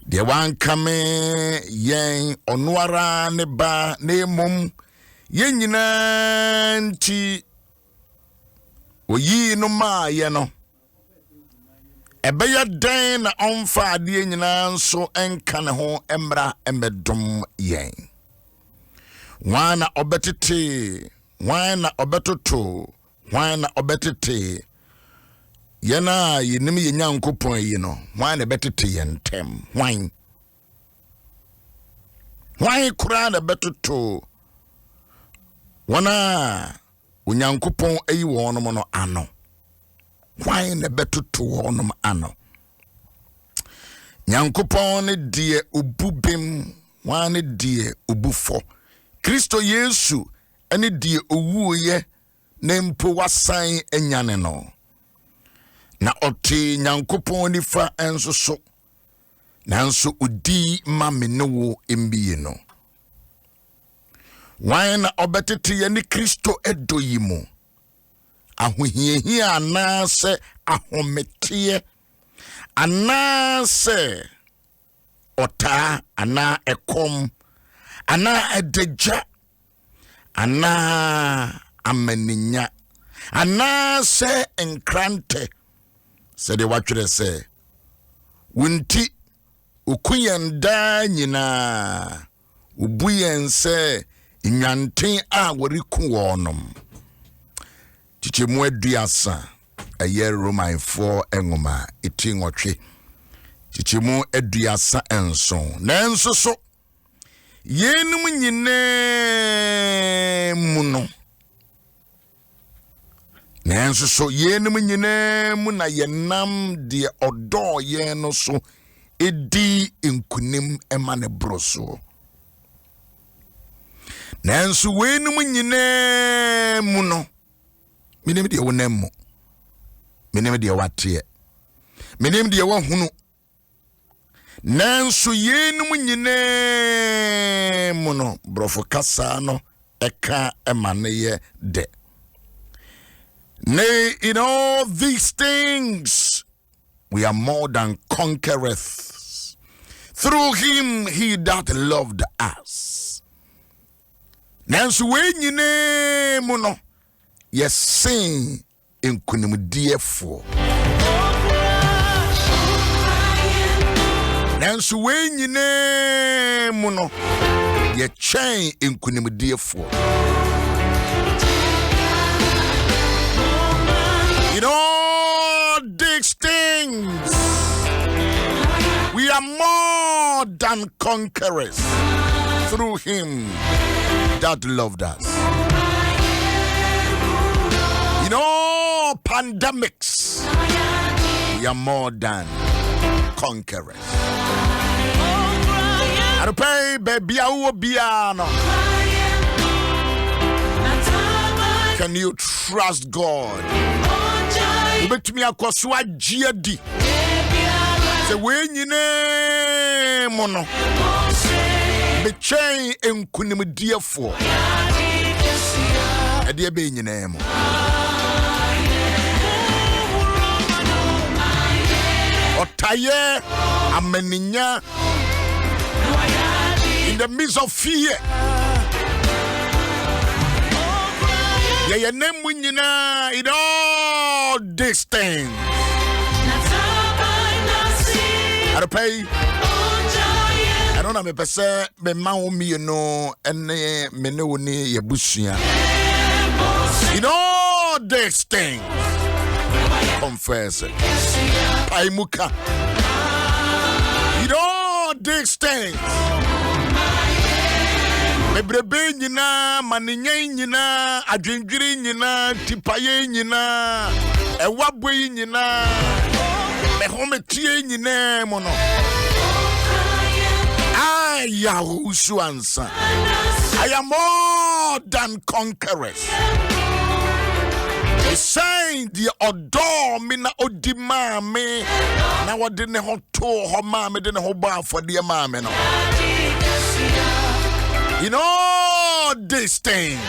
de wan kame yen onwara ne ba ne mum yen nyina nti oyi no ma ye no ebeya den na onfa ade nyina nso enka ne ho emra emedom yen wana obetete wana obetoto wana obetete yena yenim ye nyankopon yi no wana betete yentem wan kura na betoto wana unyankopon ayi wonom no ano wan na betoto wonom ano nyankopon ne die obubem wan die obufo Kristo Yesu ene die owuye na mpo wasan anyane no na oti nyankopon nifa enso so nanso udi ma menewo embiye no wan na obetete ye ni Kristo edoyimu ahohiehia anase ahomete anase ota ana ekom ana edeja ana amaninya ana se enkrante se de watwere se wunti ukuyenda nyina ubuyen se nyanten a woriku wonom tichemu aduasa aye Roman 4 engoma etingotwe tichemu aduasa enson nanso so yenum nyine muno nanso so yenum nyine mu na yenam de odo ye no so edi enkunim emane broso nanso wenum nyine muno minim de wonam minim de watie minim de wahunu nanso yenum nyine muno brofo kasa no eka emane ye de nay in all these things we are more than conquerors through him he that loved us nanso we nyine muno yes sing in kunimdiefo nanso we nyine muno ye chain in kunimdiefo in all these things we are more than conquerors through him that loved us. In all pandemics we are more than conquerors. I pay baby biano. Can you trust God? Bet me akoswa giadi. Se we nyine mono. Be chain enkunim diefo. Ade be nyine mo. Otaye ameninya in the midst of fear. Your name nyina in all these things. I pay. I don't have a person, me maumi no, and me no ni yebusia. In all these things, confess it. Paimuka. In all these things. Ebrebe nyina maninya nyina adwendwiri nyina tipaye nyina ewabwe nyina mehometie nyina mo no Yaw Owusu-Ansah. I am more than conquerors. Saying the odor me na odima me na wadine ho to ho ma me dine ho ba for the mama no. In all these things,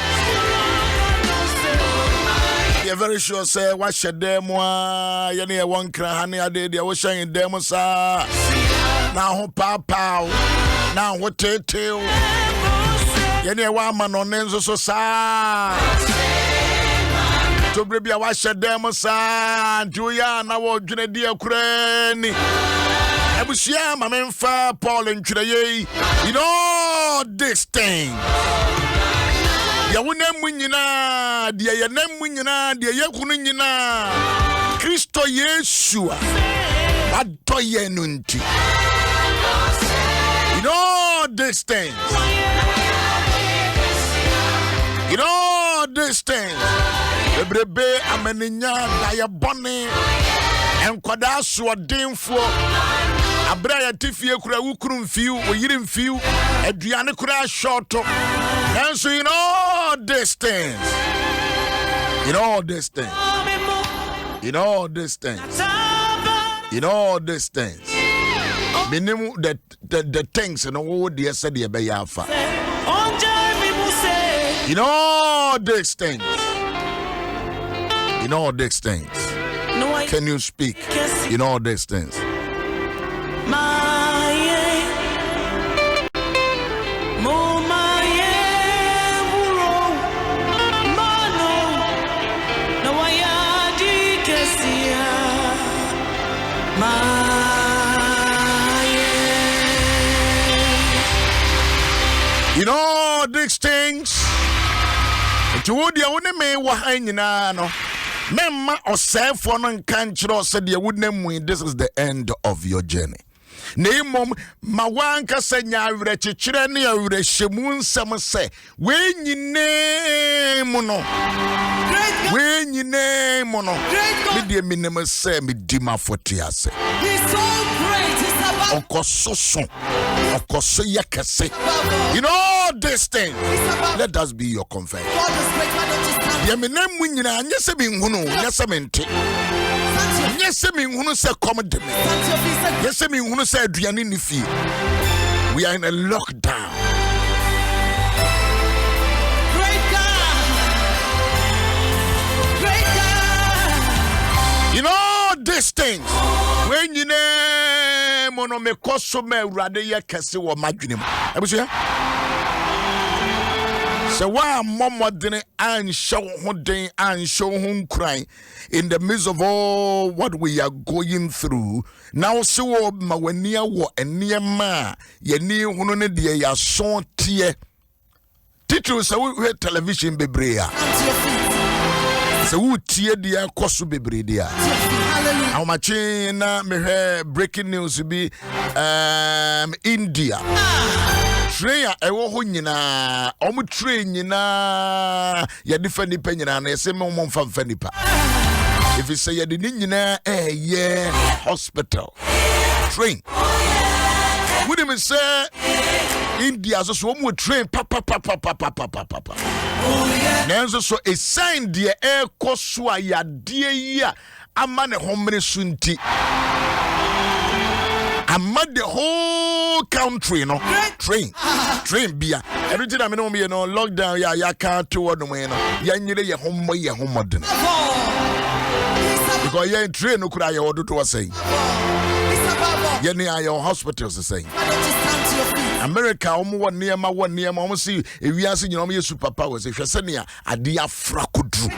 you're very sure say what should them wa yene one cry honey ade they was saying them sa Now ho papa. Now ho tete. Yene wa ma no nenzo so sa. To brebia wa hyedem sa. Juya na wo dwene di akura ni. Ebusia ma memfa Paul ntwireye. You know this thing. Ya wonem nyina, de ye nem nyina, de ye kunu nyina. Kristo Yesu. Adoye nunti. You know this thing. You know this thing. Ebrebe ameninya na ye bone. Enkwada so denfo. Abra ya tifie kura wukuru mfiu, oyiri mfiu, aduane kura shorto. And so you know this thing. You know this thing. You know this thing. You know these things. Minimum the things and all the said the Bayafa. You know these things. You know these things. Can you speak? You know these things. You know these things. To would you only may wahine no. Memma or self one and cancer said you wouldn't win. This is the end of your journey. Name Mawanka Senya Rechirani or Shemun Sama say, when you name mono, when you name mono, media minimum say me dima for tiase. He's so great, he's about Okososo, Okoso Yakase. You know this thing. Let us be your confession. God is great, why don't you stand? Yaminem winina, yes, I mean, yes, I mean, yes, I mean, who say come to me. Yes, I mean, who say Adriani Nifi. We are in a lockdown. Great God! Great God! You know these things. When you name mono me koso me rade ye kese wo madwenem. Abusia. So why mama didn't and show holding and show home crying in the midst of all what we are going through. Now so mawania wo enia ma ye ni hunu ne de ya so tie. Title so we television bebrea. So we tie de koso bebre dia. How much na me breaking news be India. Train ewo ho nyina omu train nyina ya defend nipa nyina na ese me mo mfa nipa if you say ya de nyina yeah hospital train would me say India so omu train papa nenzo so a sign de e koso ya de yi ama ne homre sunti ama the whole country no train bia everything I mean me no lockdown ya can't to one no ya nyire ye homodin because ya train no kura ya odo to say ya ni your hospitals say America omo niema omo see ewiase nyina omo ye super powers e hwese ne ade afra kodru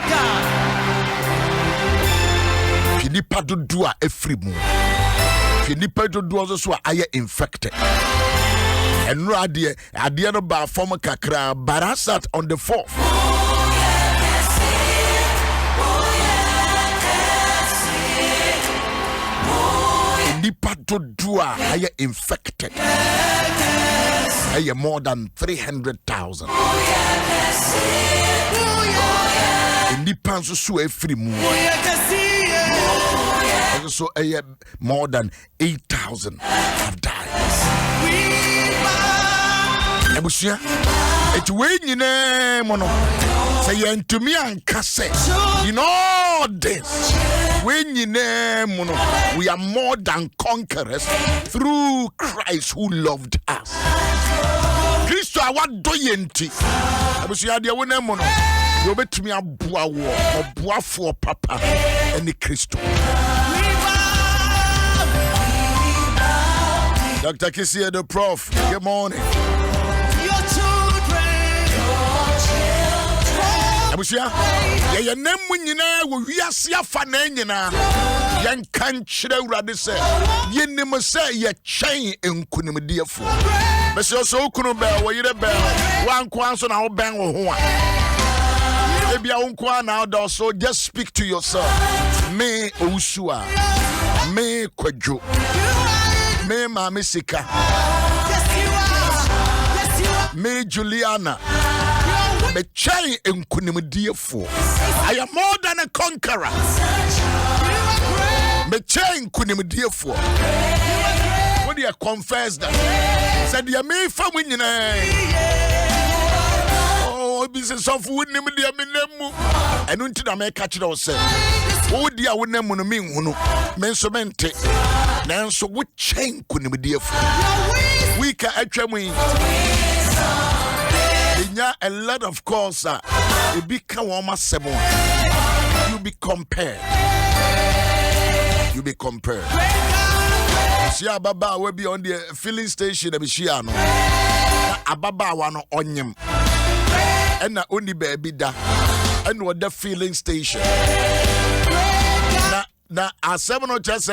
nipa dodo a efrimu nipa dodo so aye infected and no ade no ba form kakra barasat on the 4th nipa dodo a aye infected aye more than 300,000 nipa so efrimu so more than 8,000 have died. Ebusia, it's when you name mono. Say to me and Casse. You know this. When you name mono, we are more than conquerors through Christ who loved us. Christ, I want doyenti. Ebusia, dia wone mono. You bet me a boa for papa and the Christ. Dr. Kisia, the prof. Good morning. Your children. Abusia, ye nemu nyina wo wiase afa na nyina. Yen kan chire urade se. Ye nim se ye chen enkunimdiefo. Me se so kunu be wo yire be. Wan kwa so na wo ben wo ho a. Ebia wo kwa na do so just speak to yourself. Me Owusu me Kwadwo. Me Mama Sika. Yes, you are. Me Juliana. Me chai enkunimdiefo. I am more than a conqueror. Me chai enkunimdiefo. What do you confess that? Said you me family nyina. Oh, business of wouldn't me dia me nemu. Enu nti na me catch it say. Oh dia wo nemu no me hunu. Me so mente. Nanso wo chai enkunimdiefo. We can atwa a lot of course, it become almost 7. You be compared. See, Ababa will be on the filling station of Shiano. Ababa one on him. And not only baby da. And what the filling station. Now, a 7 or just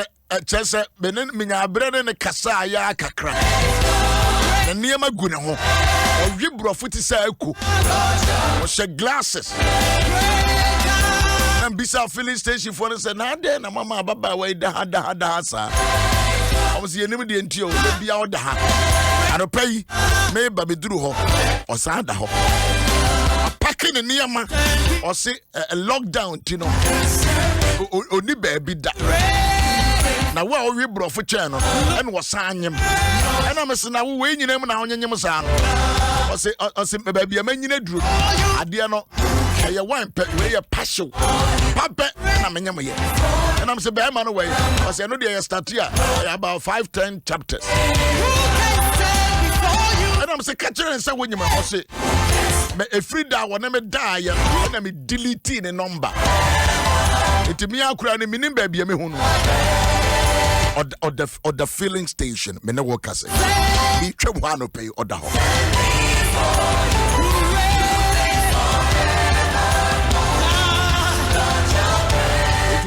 Benin Mina Brennan Kasa ya kakra. And near my good home. Or you brought footy circle. Or she glasses. And beside filling station for us, and I then a mamma baba way the hada. I was the enemy until be out the hat. And a pay may baby drew her or Santa ho. A packing a near man or say a lockdown, you know. Only baby that. Now, well, we brought for channel and was signing him. And I'm a son, I will win your name now on your son. I say, baby, a man in a drew. I dear not. A wine pet, way a passion. Papa, and I'm in your way. And I'm saying, bear man away. I say, no, they start here about 5-10 chapters. And I'm saying, catch her and say, when you must say, a free down when I die, and I'm deleting a number. It's me, I'll cry, and meaning, baby, I'm or the filling station, me no work as it. Be trouble one pay or the home.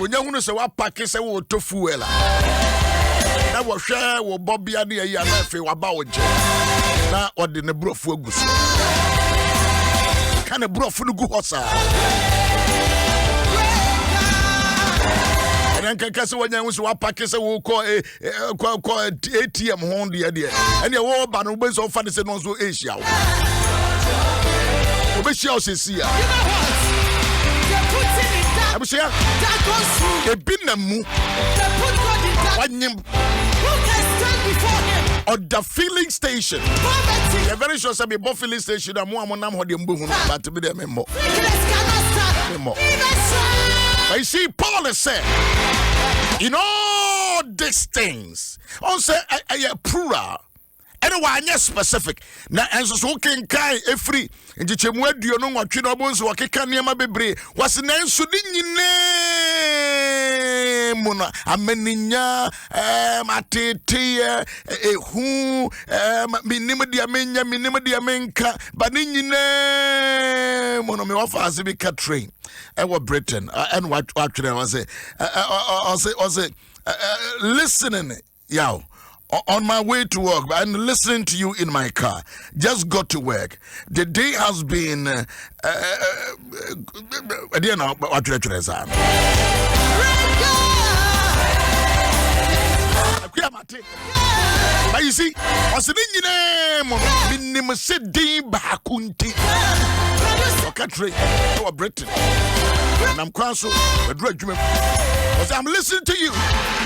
When you want to say what package say what to fuel. That was share with Bobby and the Yafe about now or the Nebro Fogus. Can a bro for the good and then can when you was package will call ATM home the idea. And your war ban will so funny said no so Asia. Obesha see ya. I'm sure that goes through. Been a move. Who can stand before him? Or the filling station. You're very sure some people filling station. I'm more than but to be there more. But you see, Paul is saying, in all these things, also a plural. Anyway, yes, specific. Now, as so can kai free. And the chemwe do you know what you know bones or can near my baby? What's the name? So didn't you name? A meninya, Matetia, who, Minimadia Menia, Minimadia Menka, but in your name, one of my offers to be cut train. And what Britain, and what actually I was listening, yow. On my way to work, and listening to you in my car. Just got to work. The day has been. I don't know what you say. But you see, I said, "Minimum said day bakunti." Country, you are Britain, and I'm council. I'm listening to you,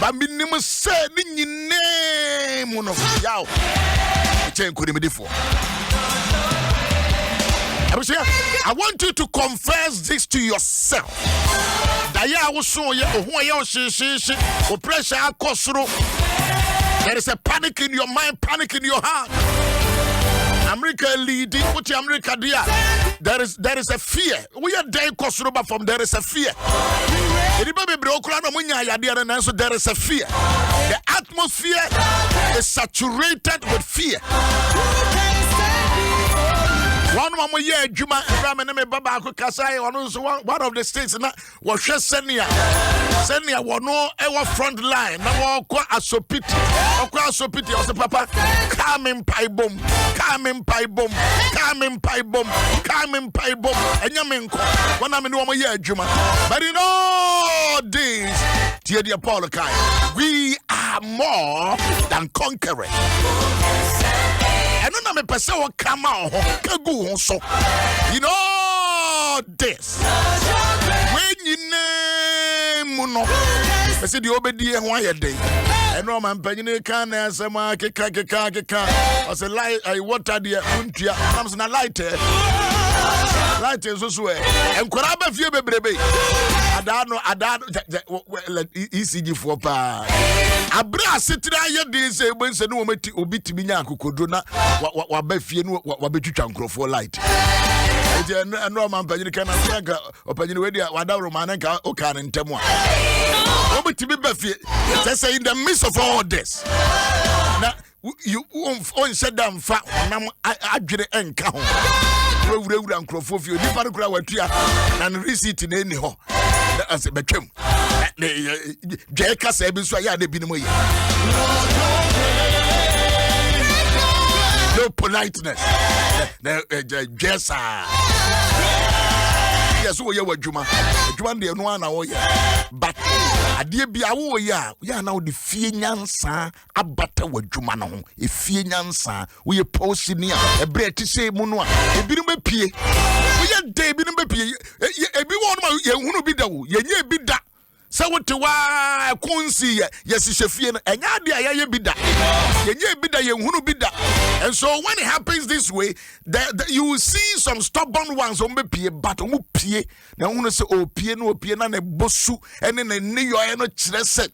but minimum said in your name, one of y'all. I want you to confess this to yourself. Daya was so pressure. There is a panic in your mind, panic in your heart. America leading, what America dear. There is a fear. We are there from there is a fear. Anybody broke around when you are there, and so there is a fear. The atmosphere is saturated with fear. One more year, Juma, Baba Kasai, one of the states, was just Senia, was no ever front line, no quite a so pity, or quite so pity, or papa, coming pie bomb, coming pie bomb, coming pie bomb, coming pie bomb, and Yaminko, one more year, Juma. But in all days, dear Paul Kai, we are more than conquerors. And then I'm a person who come out, go so. You know this. When you name Muno, I said the obedient why a day. And no man penny can answer my kaka. I said, I water the untia, comes in a lighter. Light is also and Koraba few baby. I don't easy for pa. Abra sit there, this when say no meti obi timinya kukodona wa be fie no wa betwitwa nkrofo light. And no man penny can answer opinion we dia wada romana ka o kan ntem a. Obi timi be fie. Just say in the midst of all this. Now you on said down fa nam adwere enka ho. Ura nkrofo ni pa kura watua na receipt na eni ho as betwem je ka sa bi so ya de bi no ye no politeness just yes wo ye wadwuma de no na wo ye but ade bia wo ye ya na wo de fie nyansa abata wadwuma no ho e fie nyansa wo ye posini a ebre ti sei mu no a ebi no bepie wo ye de ebi no bepie ebi wo no ye hunu bi da wo ye nye bi da sa wote wa kunsi yes shefie no enya de ya ye bi da ye nye bi da ye hunu bi da. And so when it happens this way, you will see some stubborn ones on bepie but on pie na hunu se o pie na ne bosu ene ne ne yo no kire se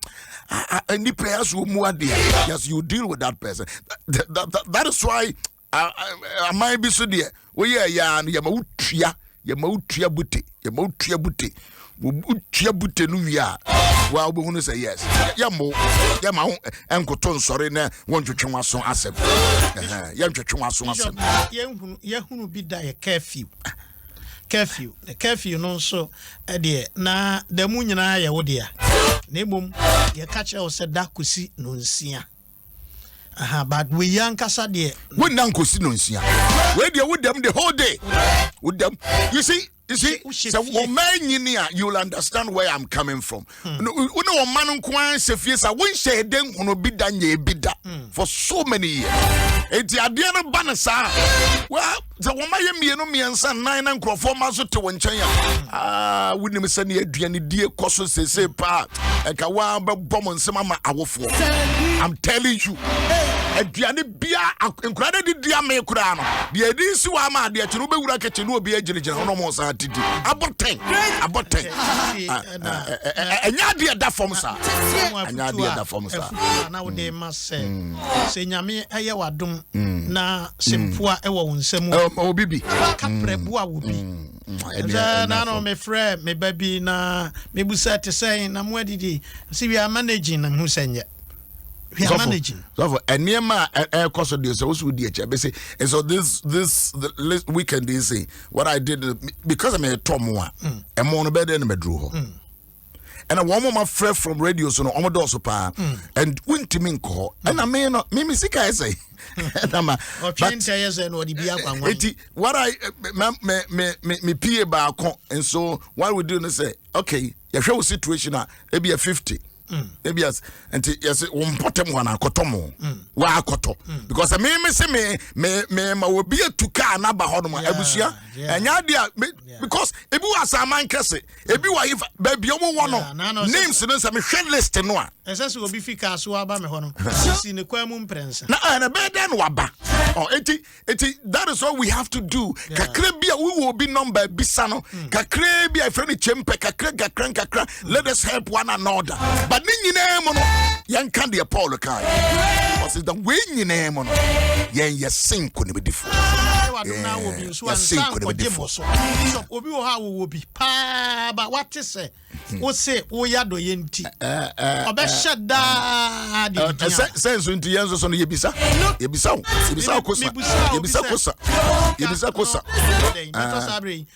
any prayers will mu ade. Yes, you deal with that person. That is why I might be so dear. Oh yeah, ya ma utua bute utia bute no wia wa obo hunu say yes ya ma enkoto nsore na wontwetwe waso asem ya ntwetwe waso asem ye hunu bi da ye curfew no so de na da mu nyina ye wo de a na emom ye ka che o se da kosi no nsia but we yankasa de we nan kosi no nsia we de wo dem the whole day with them you see so you'll understand where I'm coming from. Man for so many years. It's Adiana Banasa. Well, the woman me and son 9 and Crawford to one China. Wouldn't send you any dear courses say pa and Kawaba bomb on some our for. I'm telling you. Ediane bia enkrade di dia me kura no de edi si wa ma de atunu be wura keche no obi agirigina no mo sa tidi aboten enya de da form sa enya de da form sa na wo de ma se nyame eye wadom na sempoa e wo nsam obibi ka prebu a wo bi na no me frɛ me baby na me busa te say na mo adidi see we are managing na hu senye. We are managing. So Enema air cost of this also the say and so this weekend they say what I did because I'm a Tomwa and more bed in the bedroom. And a woman my friend from radio so no almost pa and went to me call and I may not me sick I say and I'm what I me PA back and so what we do is say okay your show situation maybe a 50 maybe as and yes one bottom one akotomo wa akoto because me say me ma will be to car na ba hodoma abusia enya dia because ebi was a man kese ebi wa if baby omo wono names no say me hwe list no a ese so obi fika so aba me hono si ne kwa mu prensa na be den waba oh eti that is what we have to do kakra bia we will be number bisa no kakra bia friend chempe kakra let us help one another but ni nyina mo no yan kan de Paul kai because the way nyina mo no yan yesin ko ne bedifo na obi so an san ko demo so obi wo ha wo bi pa ba what say wo se wo ya do ye nti obehye da de sense nti yenso so no yebisa kosa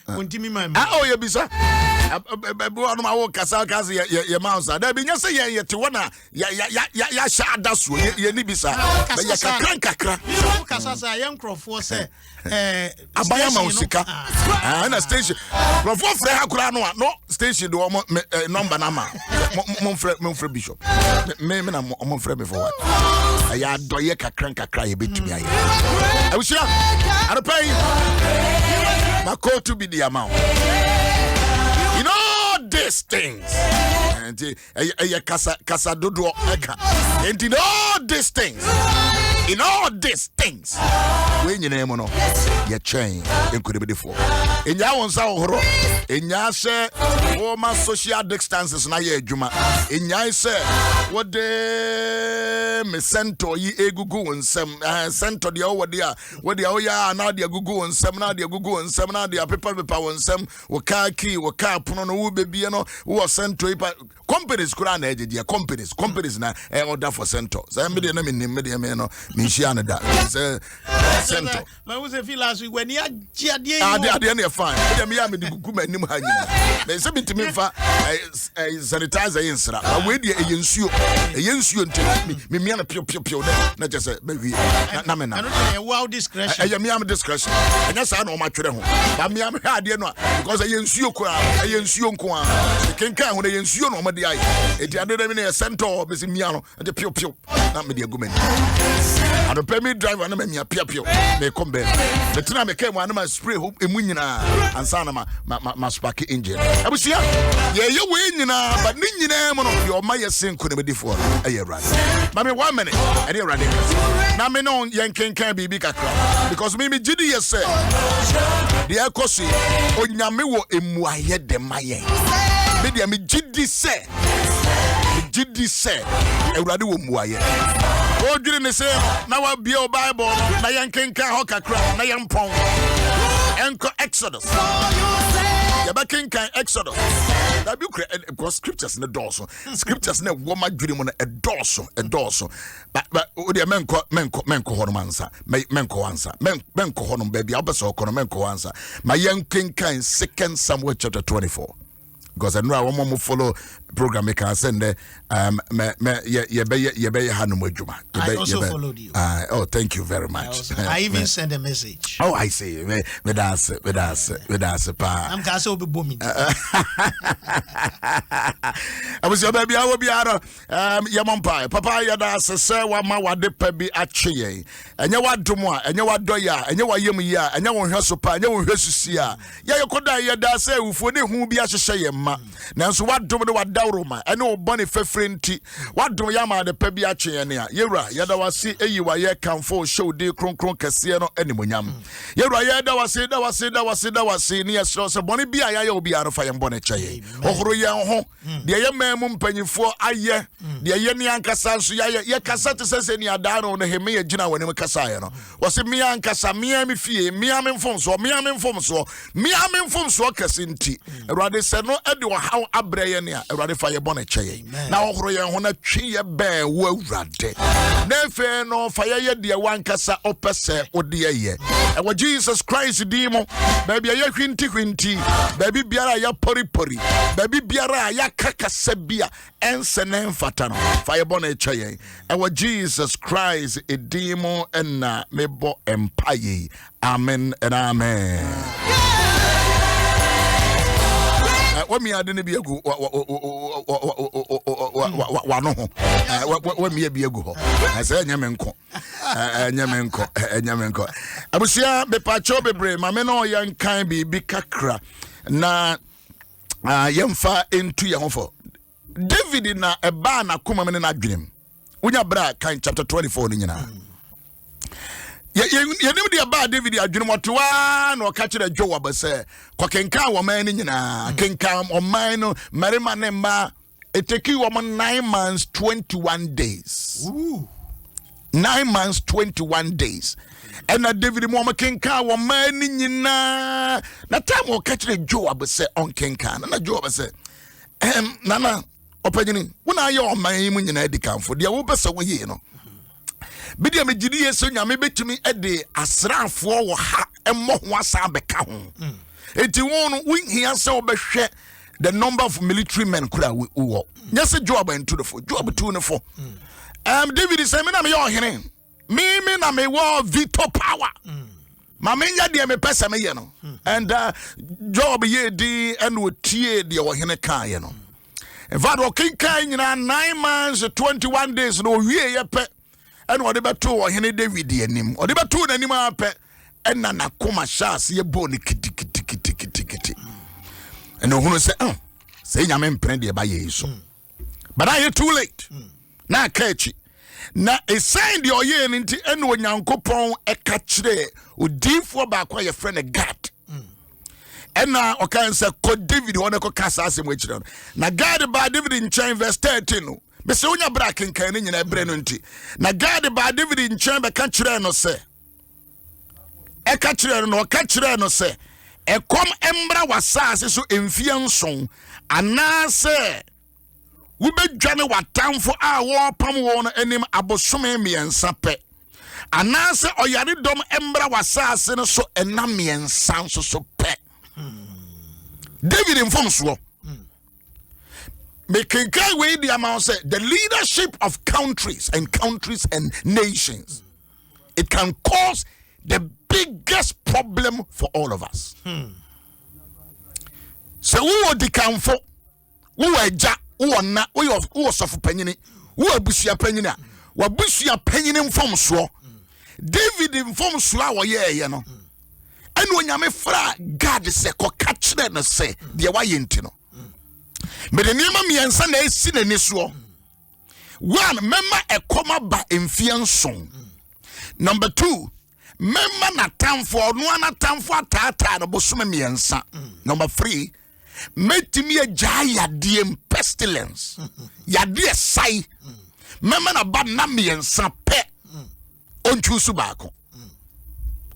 ontimi man yebisa bebu anu ma wo kasa ye mouse da bi nya se ye te wona ya sha da so ye ni bisa ya kakra kasa sa ye nkrofo se abaya ma usika na station nkrofo frɛ hakura no station do number na ma mo frɛ bishop me na mo frɛ me for what ya doye kakra ye betumi aye awusia arepai mako to be the amount. You know these things. And kasa dodo eka. And in all these things. In all these things. When you name no, you change. Incredible before. In ya wonsa ohoro. In ya se my social distances na ye juma. In ya se what de me sento yi egugu nsem. Sento dia what dia oya na dia gugu nsem na dia gugu nsem na dia paper nsem. Waka ki waka puno no wo bebie no wo sento ipa companies kura na eje dia companies na order for sento. So me de na me no Mishiana da. Center. My was a feel last week when you had the fine. Me am the gugu anim ha nyina. They say me to me fa sanitizer insra. We dey eyensuo ntimi. Me na pio na just say me na me na. Wow discretion. Me am discretion. Enya sa na o ma twere ho. Ba me am ha de no because eyensuo ko eyensuo nko a. Kenkan ho eyensuo no o ma de aye. Eti ade me na center be se me ano de pio na me de agumani. And the permit driver na me pia me come back. The tina me came one ma spray emu nyina ansa na ma spark engine. Abusia ye we nyina but ni nyina mo no your ma ye senko na me difo aye right. Ma me 1 minute and you ready. Na me no yen kenkan bibi kakra because me gidi ye say the ekosi onyame wo emu aye de maye. Me dia me gidi say ewrade wo mu aye. O dwiri ne say na wa bia o Bible na yankenka ho kakra na yampon enko Exodus ya ba kenkan Exodus da bi because scriptures ne doso scriptures ne wo ma dwiri mu na edoso but o de menko ho no mansa menko wansa menko ho no ba bia obeso ko no menko wansa ma yankenkan 2 Samuel chapter 24 because I know I want to follow program. I can send ye Hanum Juma. I also followed you. Oh, thank you very much. I even sent a message. Oh, I see. With us, pa. I'm going to be booming. I was your baby. I will be out of Yamampa. Papa, yada sir, what my wade pebi achi. And you what dumoa, and you what doya, and you what yumia, and you want her sopa, and you want her susia. Ya you could yada say, who who be a shayem. Now, so what do what Dauroma? I know Bonnie Fefrinti. What do Yama the Pebiachi and Yera? Yada was see a you are ye come for show de cron Cassiano anymunyam. Yera yada was see near so Bonnie be I will be out of fire and bonnet chay. Oh, young the young man penny for aye, the Yenian Cassan, ya Cassata says any adano on the Hemia Gina when Cassano. Was it me and Cassa, Miami fee, Miami from so, Miami from so, Cassinti. Rather said no. Edu how abrayania erade fire bonnet chay. Now roya hona tree bear wo rade. Nefe no fire ye dear one cassa opese or dear ye. And what Jesus Christ demo, baby ya quinti, baby biara ya pori, baby biara ya kaka sebia, ensenem fatano, fire bonnet chay. And what Jesus Christ a demo and mebo empire. Amen and amen. What me I didn't be a go what me be a go. I said Yamenko. Abusia be pacho be brave, my men or young kind be kakra na yemfa into your home. David na a ban a kuma men na dream. Unya bra kind chapter 24 in yana. You knew the about David, I didn't want to one or catch a job, but say, Cokenka woman in Kenka or mine, Mariman Emma, it take you 9 months, 21 days. Ooh. 9 months, 21 days. And David Mama Kenka woman in na time or catch a job, but say on Kenka, and a job, I say. Nana opanyini wona ye oman mu nyina edi kanfo de wo pese wo ye no bidia megidi yeso nyame betumi ede asrafo wo ha emmo ho asa beka ho enti won hia se obehwe the number of military men kura wo yes job into the for job to the for David say me na me yo hene me na me wo veto power ma me nya de me pese me ye no and job ye di and wo tie de wo hene kan ye no in fact wo kinkan nyina 9 months 21 days no wie ye pe and wo de beto wo hene David anim wo de beto nanim ape and na koma shas ye bo ni kiti and who say say nyame mpre de ba ye so but I too late na catch na a sign the oye nti eno nyankopon e ka kire odifo ba kwa ye friend God ena o kan say ko David wona ko kasa asem akire na God ba David in chain verse 13 no be say onya bra kenkan ni nyina bre no nti na God ba David in chain be ka kire no say e ka kire no ka kire no say e kom embra wasase so emfie nson anase wo bedwane watamfo a wo pam wo no anim abosome miensa pe anase oyare dom embra wasase no so enam miensa so pe David inform so making way the amount say the leadership of countries and nations it can cause the biggest problem for all of us. So who the camfo who eja who na who sofu panyini who abusia panyina wa busia panyini mfom so David mfom so a wo ye no enu onyame fra God se ko kachre no se de wa ye ntino me de niam miensa na esi na ni so one memma ekoma ba emfianson number 2 memma na tamfo no ana tamfo atata no bosome miensa number 3 metimi agya yadem pestilence yade sai memma na ba na miensa pe onchusu baako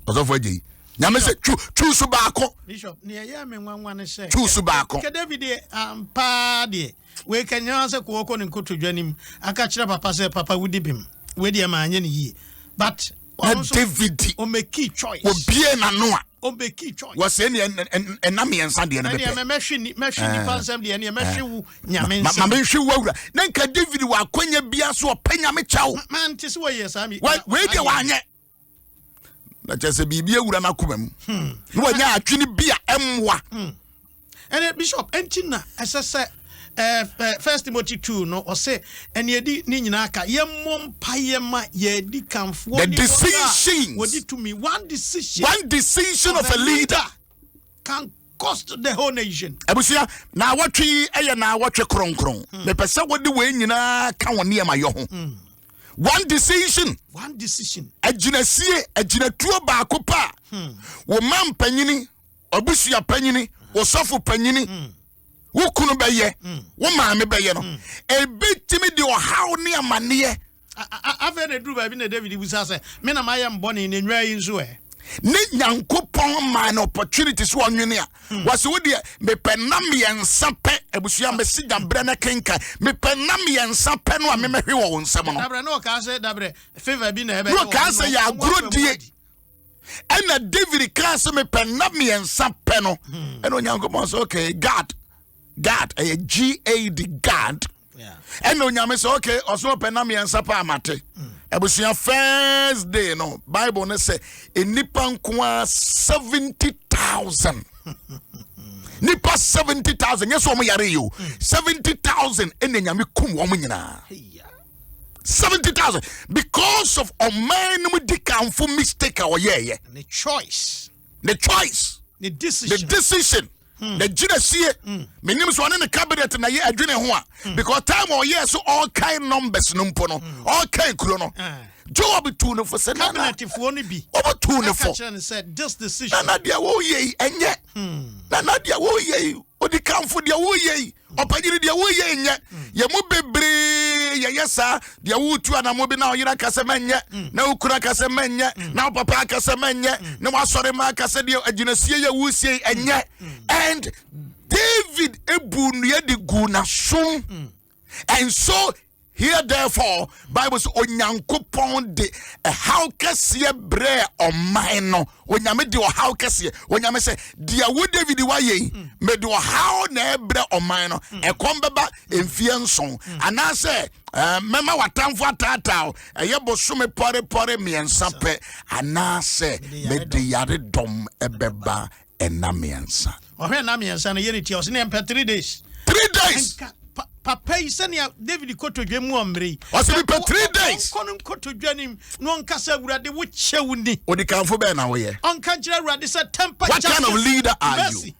ozofo agi nyame se chusu baako Bishop ne ya me nwanwa ne se chusu baako ke David ampa de we kanya se ko ko ne nkoto dwanim aka kire papa se papa wudi bim we de ma anye ne yi but David o make choice obie na no a o make choice was any enam yensa de no be me mehwe ni pansem de ne mehwe wu nyame ma mehwe wura na nka David wa akonya bia so opanya me chawo man tisi wo yesa mi we de wa anye na chese bibia wura na komam no wanya atwini bia emwa and Bishop entina asese 1 Timothy 2 no or say and yedi ni nyina aka yemmom payema yedi kamfo the decision wodi to me one decision of a leader can cost the whole nation abusia na watwe eye na watwe kronkron me pese wodi we nyina ka woni ama yo ho one decision aginasie aginatuo baako pa wo mam panyini obusia panyini wo sofo panyini wo kunu beye wo maame beye no e betimi de o haw ne amane afa na duru ba bi na David busa se me na maye mbone ne nwa yi nso ne nyankopon man opportunities wo nwene a wase wo de me penam yensa pe abusua me siga bre na kenka me penam yensa pe no a me mehwe wo nsam no dabre no ka se dabre favor bi na ebe no ka se ya agrodie ena David ka se me penam yensa pe no eno nyankopon so okay God a GAD God eno nyame so okay oso penam yensa pa amate Ebusia first day no Bible ne say enipa nkoa 70,000 nipa 70,000 yes omo yare yo 70,000 ene nyame kum omo nyina 70,000 because of a man mu dikanfo mistake or yeah the choice the decision the jealousy menim so ne cabinet na ye adwene ho a because time or yes so all kind numbers no mpo no all kind kuro no job to no for say cabinet fo no bi obo to no for said this decision na dia wo ye enye na dia wo ye odi kamfo dia wo ye opanyiri dia wo ye enye ye mu bebre ye yesa dia wo tu anamo bi na oyira kase menye na ukura kase menye na papa kase menye na wasore ma kase dia agyinasie ye wusie enye and David ebu nuyedi guna sum. And so here therefore Bible says onyankopon de how kesiye bre o mine onyame de o how kesiye onyame say dia wo David wa ye me de o how na bre o mine e kombeba emfie nson ana say mema watamfo atata eye bosume pore miensa pe ana say me de yare dom ebeba enamiensa ohwe na miensa na ye ti o se na 3 days. 3 days. Papa isania David koto dwemu omre o se be 3 days kono koto dwanim no nkasa awurade wo chewuni odi kanfo be na wo ye onka kire awurade se temper. What kind of leader are you?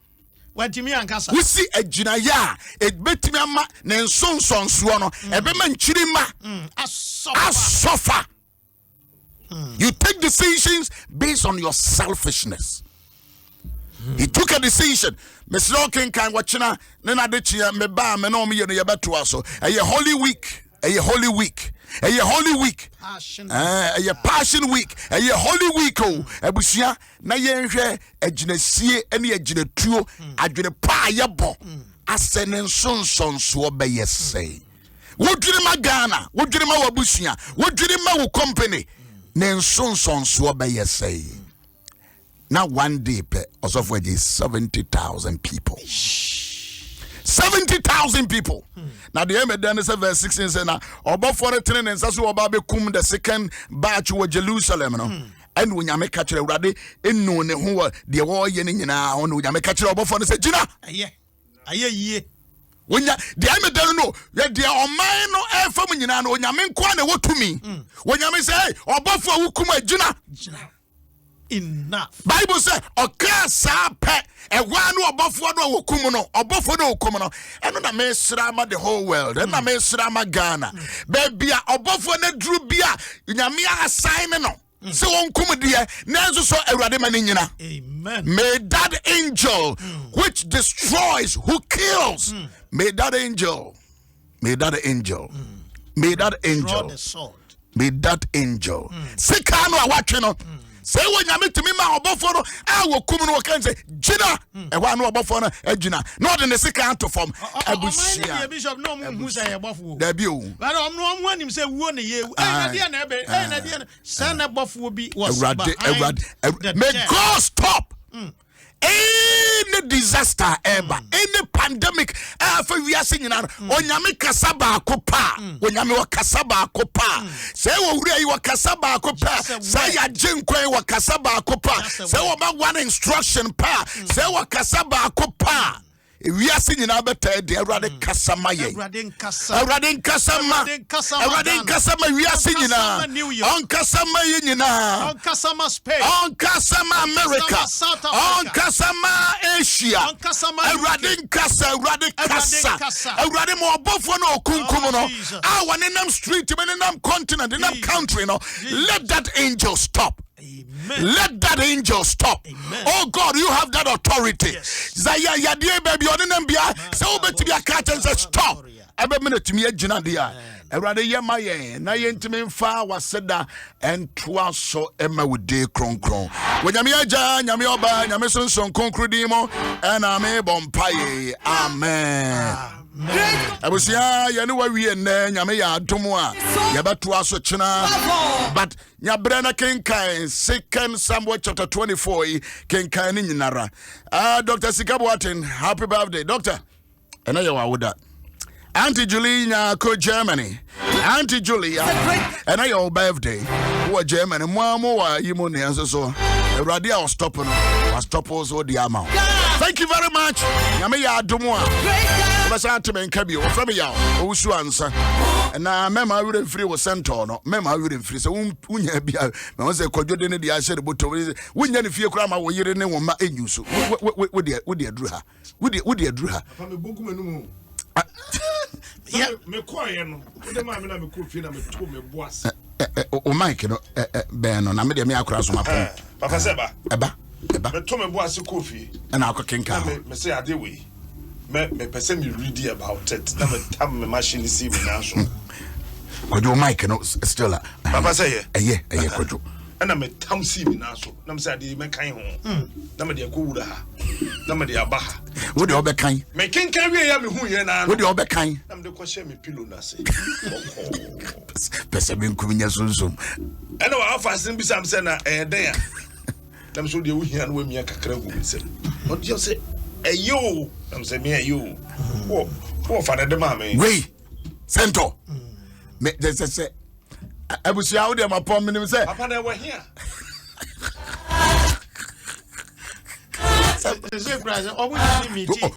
Watimi ankasa we see agina ya e betimi ama na nsonsonso no e be ma nchirima asofa. You take decisions based on your selfishness. He took a decision. Mr. King can watchina nena de chia me ba me no me ye no ye beto aso. A holy week, a holy week. A holy week. A passion week. A holy week oh. Abusia na ye nhwe aginesie ene aginetuo adwene pa yebo. Asene nsonsonso be yesey. Wodwene ma Ghana, wodwene ma wabusia, wodwene ma wo company. Ne nsonsonso be yesey. Now one day, also for 70,000 people. 70,000 people. Now the Emeden is verse 16 says now about for the train and Sasu Obabe kum the second batch was Jerusalem. And when you make catch a radi in noon who the war yening now on when you make catch about for the say Gina. Aye. When you the Emeden know that they are mine no air from you know when you mean kwane what to me. When you say about for who come Gina. Enough. Bible say oka sa pe e wanu obofo no wokum no obofo no wokum no eno na me srama the whole world eno na me srama Ghana baby obofo na dru bia nyame assign no se wonkum de nanzo so awurade ma ni nyina. Amen. May that angel which destroys who kills may that angel draw the sword. May that angel sikano awatwe no say when you meet me ma obofo no wo kum no kan say Gina e wa no obofo no agina not in the second to form abusia bishop no mu say obofo da bi o but no anim say wo ne ye na dia na ebe na dia say na obofo bi was may God stop any disaster ever, any pandemic ever we are singing on onyame kasaba kopa onyame wa kasaba kopa say wo wura yi wa kasaba kopa say ya jinkwan wa kasaba kopa say wo ma one instruction pa say wa kasaba kopa we are singing abete de awrade kasama ye awrade kasama we are singing on kasama ye nyina on kasama Spain on kasama America on kasama Asia awrade kasa awrade mo obofo no okunkum no awane nam street me nam continent nam country no let that angel stop. Amen. Let that angel stop. Amen. Oh God, you have that authority. Zaya yadie baby onenambia say obetimi akata and say stop. Ebe minute me agina dia. Erade yema ye na ye ntimi mfa waseda entwa so ema wude kronkron. Wonyame agya nyame oba nyame sonson konkrudi mo na me bompaye. Amen. Abusia yene wa wie ne nyame ya adom a yebeto aso chena but nyabre na kenkan 2 Samuel chapter 24 kenkan ni nyinara. Dr. Sikabuatin, happy birthday doctor. Ena ye wa woda Auntie Julia ko Germany. Auntie Julia ena your birthday wo Germany mo wa yimo ne so Radia was stopping also the amount. Thank you very much. Nyame ya adom a basa to men kabi o from Yaw Owusu-Ansah na mema we free wo center no mema we free so unya bia me won say kodwode ne dia share boto unya ne fie kura ma wo yire ne wo ma enyuso wo de aduru ha wo de aduru ha papa me bonku menum me koye no de ma me na me ko fie na me to me boas o Mike no ben no na me de me akura so ma pon papa seba eba me to me boas ko fie na akokenka me say ade we me person me read about it na me tam me machine see me na so kojo Mike no still papa say ye kojo na me tam see me na so na me say ade me kan ho na me de ko wura ha na me de aba ha What the other kind? Me ken kan wie ya me hu ye na. What the other kind? Am de ko share me pillow na say. Pese bin kuminya sunsun. Ana wa afasin bi sam say na den a. Nam so de wo hia na wa mia kakra gu bi say. What you say? Ayo. Nam say me ayo. Wo fa de ma me. Wait. Center. Me say abusia wo de ma pom me say. Papa na wa hia. Say prize. Oh, we need meeting.